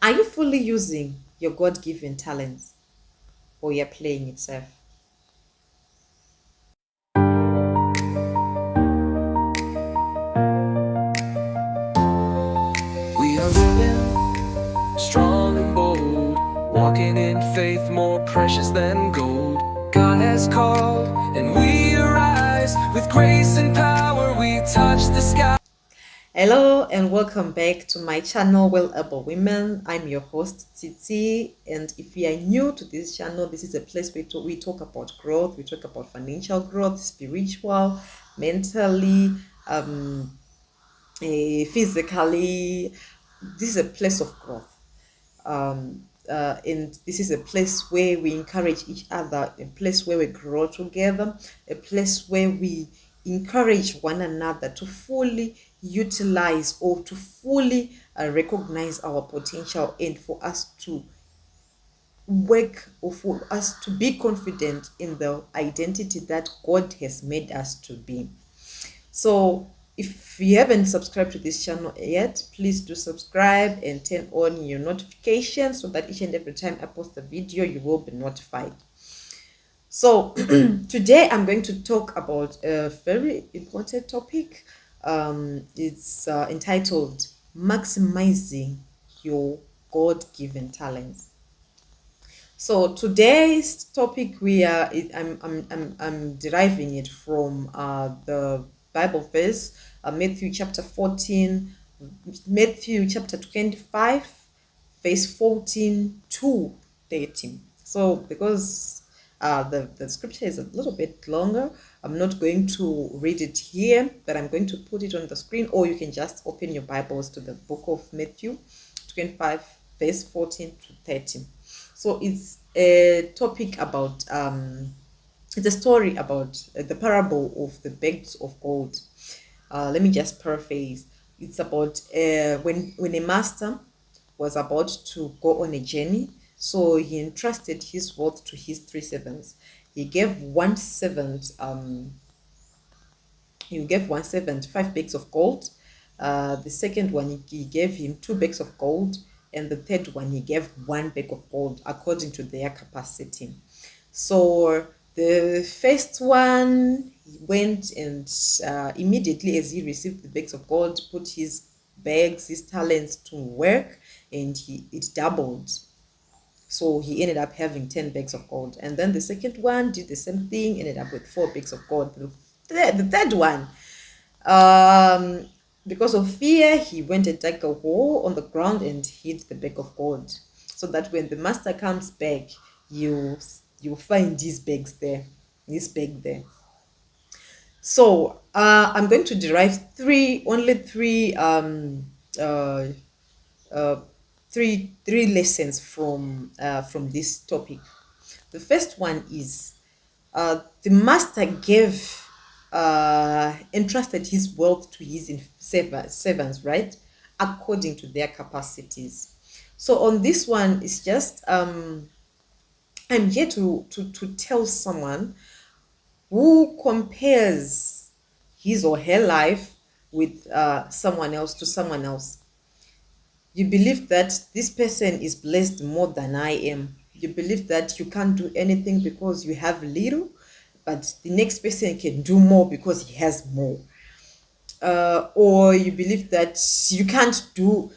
Are you fully using your God-given talents, or you're playing it safe? We are living strong and bold, walking in faith more precious than gold. God has called, and we arise with grace and power. We touch the sky. Hello and welcome back to my channel, Well Able Women. I'm your host, Titi, and if you are new to this channel, this is a place where we talk about growth, we talk about financial growth, spiritual, mentally, physically. This is a place of growth. And this is a place where we encourage each other, a place where we grow together, a place where we encourage one another to fully utilize or to fully recognize our potential, and for us to work, or for us to be confident in the identity that God has made us to be. So if you haven't subscribed to this channel yet, please do subscribe and turn on your notifications so that each and every time I post a video, you will be notified. So today I'm going to talk about a very important topic. It's entitled Maximizing Your God-Given Talents. So today's topic, I'm deriving it from the Bible verse, Matthew chapter 14, Matthew chapter 25, verse 14 to 13. So because the scripture is a little bit longer, I'm not going to read it here, but I'm going to put it on the screen, or you can just open your Bibles to the book of Matthew 25, verse 14 to 13. So it's a topic about it's a story about the parable of the bags of gold. Let me just paraphrase. It's about when a master was about to go on a journey, so he entrusted his wealth to his three servants. He gave one servant five bags of gold. The second one, he gave him two bags of gold, and the third one, he gave one bag of gold according to their capacity. So the first one, he went and immediately as he received the bags of gold, put his talents to work, and it doubled. So he ended up having 10 bags of gold. And then the second one did the same thing, ended up with 4 bags of gold. The third one, because of fear, he went and dug a hole on the ground and hid the bag of gold, so that when the master comes back, you find his bag there. So I'm going to derive only uh, uh, three lessons from this topic. The first one is the master entrusted his wealth to his servants, right, according to their capacities. So on this one, it's just I'm here to tell someone who compares his or her life with someone else to someone else. You believe that this person is blessed more than I am. You believe that you can't do anything because you have little, but the next person can do more because he has more. Or you believe that you can't do,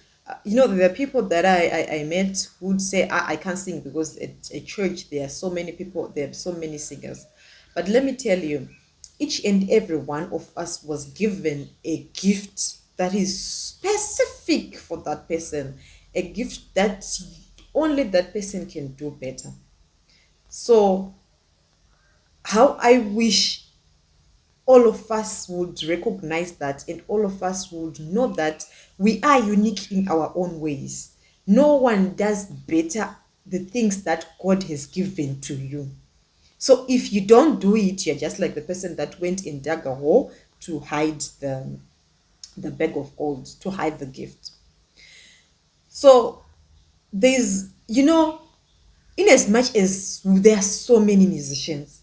there are people that I met who would say, I can't sing because at a church there are so many people, there are so many singers. But let me tell you, each and every one of us was given a gift that is specific for that person, a gift that only that person can do better. So how I wish all of us would recognize that, and all of us would know that we are unique in our own ways. No one does better the things that God has given to you. So if you don't do it, you're just like the person that went and dug a hole to hide the bag of gold, to hide the gift. So there's, in as much as there are so many musicians,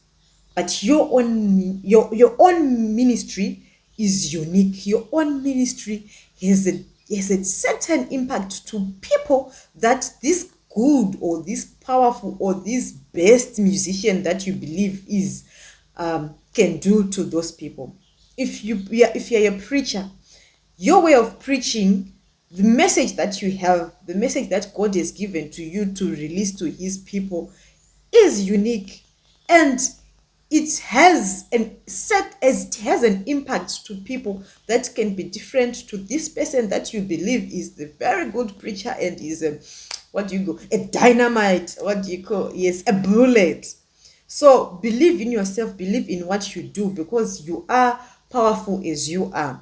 but your own ministry is unique. Your own ministry has a has a certain impact to people that this good or this powerful or this best musician that you believe is can do to those people. If you're a preacher, your way of preaching, the message that you have, the message that God has given to you to release to his people is unique, and it has an impact to people that can be different to this person that you believe is the very good preacher and is a, what do you go, a dynamite, what do you call, yes, a bullet. So believe in yourself, believe in what you do, because you are powerful as you are.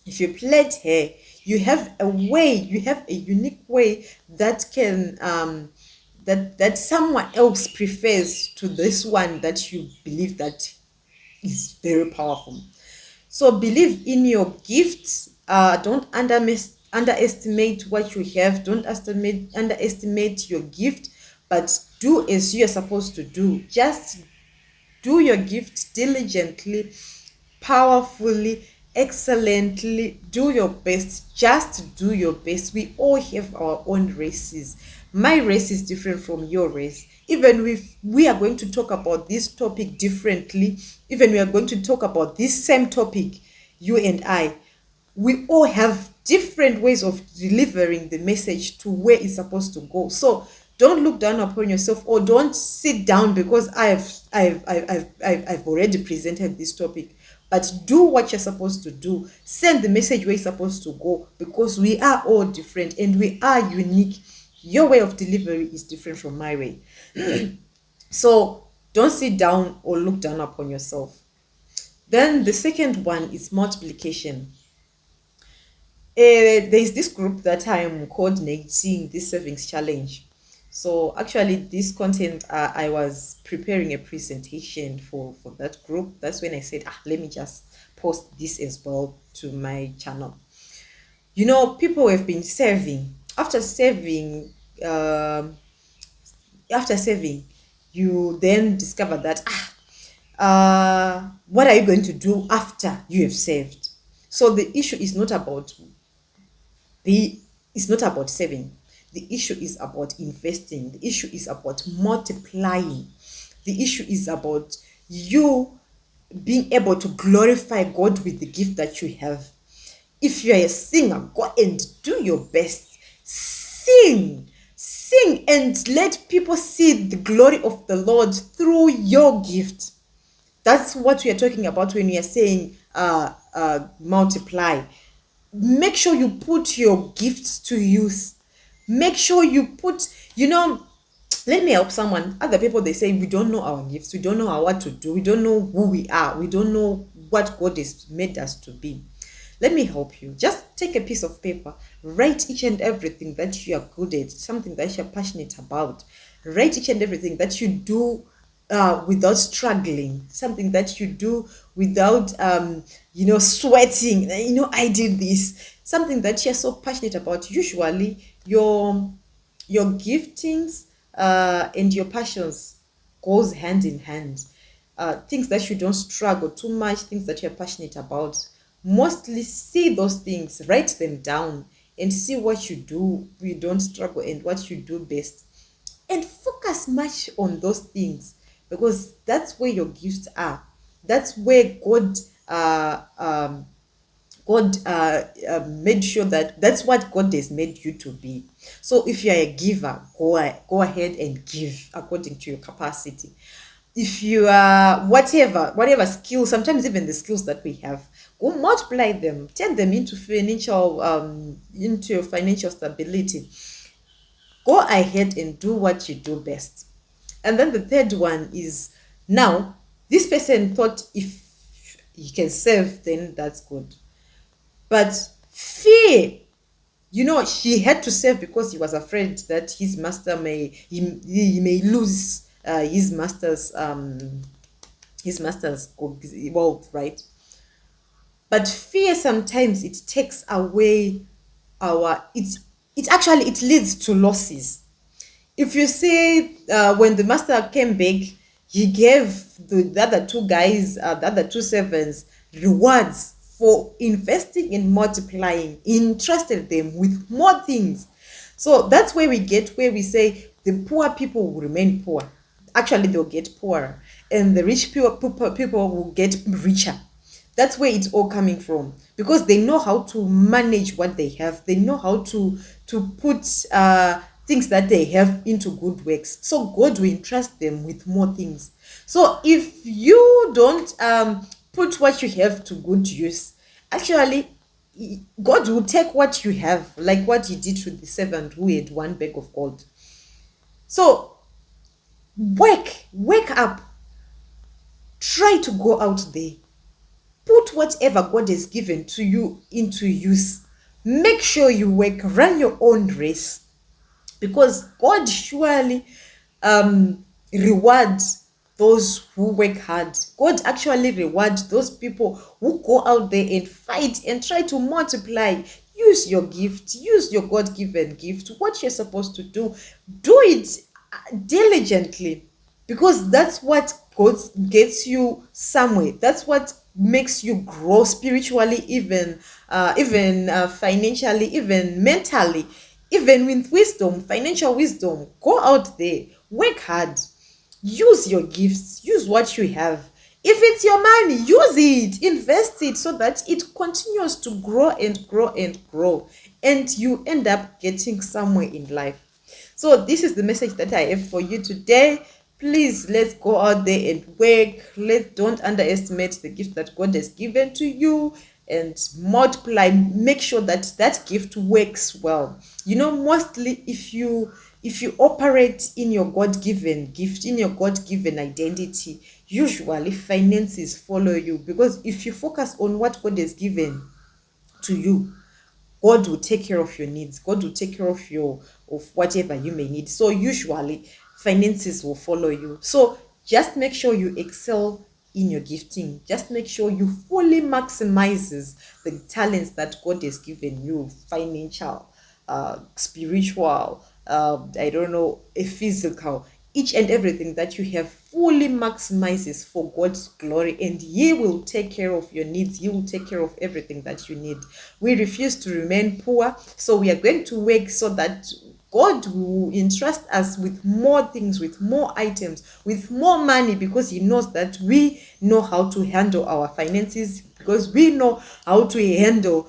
If you plait hair, you have a way, you have a unique way that can that someone else prefers to this one that you believe that is very powerful. So believe in your gifts. Don't underestimate what you have. Don't underestimate your gift, but do as you are supposed to do. Just do your gift diligently, powerfully, excellently. Do your best. Just do your best. We all have our own races. My race is different from your race. Even if we are going to talk about this topic differently, even we are going to talk about this same topic, you and I, we all have different ways of delivering the message to where it's supposed to go. So don't look down upon yourself, or don't sit down because I've already presented this topic. But do what you're supposed to do. Send the message where it's supposed to go, because we are all different and we are unique. Your way of delivery is different from my way. So don't sit down or look down upon yourself. Then the second one is multiplication. There's this group that I am coordinating this savings challenge. So actually, this content, I was preparing a presentation for that group. That's when I said, let me just post this as well to my channel. You know, people have been saving. After saving, you then discover that what are you going to do after you have saved? So the issue is not about the it's not about saving. The issue is about investing. The issue is about multiplying. The issue is about you being able to glorify God with the gift that you have. If you are a singer, go and do your best. Sing and let people see the glory of the Lord through your gift. That's what we are talking about when we are saying multiply. Make sure you put your gifts to use. Make sure you put, let me help someone. Other people, they say we don't know our gifts, we don't know what to do, we don't know who we are, we don't know what God has made us to be. Let me help you. Just take a piece of paper, write each and everything that you are good at, something that you're passionate about. Write each and everything that you do without struggling, something that you do without sweating. I did this, something that you're so passionate about. Usually your giftings and your passions goes hand in hand. Things that you don't struggle too much, things that you're passionate about, mostly see those things, write them down, and see what you do, you don't struggle, and what you do best, and focus much on those things, because that's where your gifts are. That's where God made sure that that's what God has made you to be. So if you are a giver, go ahead and give according to your capacity. If you are whatever skills, sometimes even the skills that we have, go multiply them, turn them into financial stability. Go ahead and do what you do best. And then the third one is, now this person thought if he can save, then that's good. But fear, he had to save because he was afraid that his master he may lose his master's wealth, right? But fear, sometimes it takes away our it leads to losses. If you see, when the master came back, he gave the other two guys, the other two servants, rewards for investing and multiplying. He entrusted them with more things. So that's where we get where we say the poor people will remain poor. Actually, they'll get poorer, and the rich people will get richer. That's where it's all coming from, because they know how to manage what they have. They know how to put things that they have into good works. So God will entrust them with more things. So if you don't put what you have to good use, actually God will take what you have, like what he did to the servant who had one bag of gold. So wake up, try to go out there, put whatever God has given to you into use. Make sure you work, run your own race, because God surely rewards those who work hard. God actually rewards those people who go out there and fight and try to multiply. Use your gift, use your God-given gift. What you're supposed to do, do it diligently, because that's what gets you somewhere. That's what makes you grow spiritually, even financially, even mentally, even with wisdom, financial wisdom. Go out there, work hard, use your gifts, use what you have. If it's your money, use it, invest it, so that it continues to grow and grow and grow, and you end up getting somewhere in life. So this is the message that I have for you today. Please, let's go out there and work. Let's don't underestimate the gift that God has given to you, and multiply. Make sure that that gift works well. Mostly if you operate in your God-given gift, in your God-given identity, usually finances follow you, because if you focus on what God has given to you, God will take care of your needs. God will take care of whatever you may need. So usually finances will follow you. So just make sure you excel in your gifting. Just make sure you fully maximizes the talents that God has given you, financial, spiritual, I don't know, a physical, each and everything that you have fully maximizes for God's glory, and he will take care of your needs. He will take care of everything that you need. We refuse to remain poor, so we are going to work so that God will entrust us with more things, with more items, with more money, because he knows that we know how to handle our finances, because we know how to handle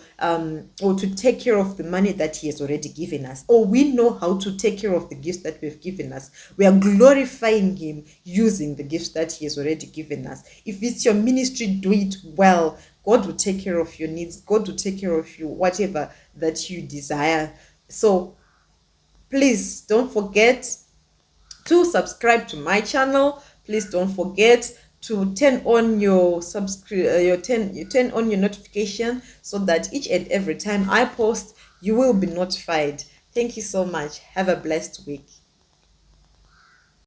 or to take care of the money that he has already given us, or we know how to take care of the gifts that we've given us. We are glorifying him using the gifts that he has already given us. If it's your ministry, do it well. God will take care of your needs. God will take care of you, whatever that you desire. So please don't forget to subscribe to my channel. Please don't forget to turn on your turn on your notification, so that each and every time I post, you will be notified. Thank you so much. Have a blessed week.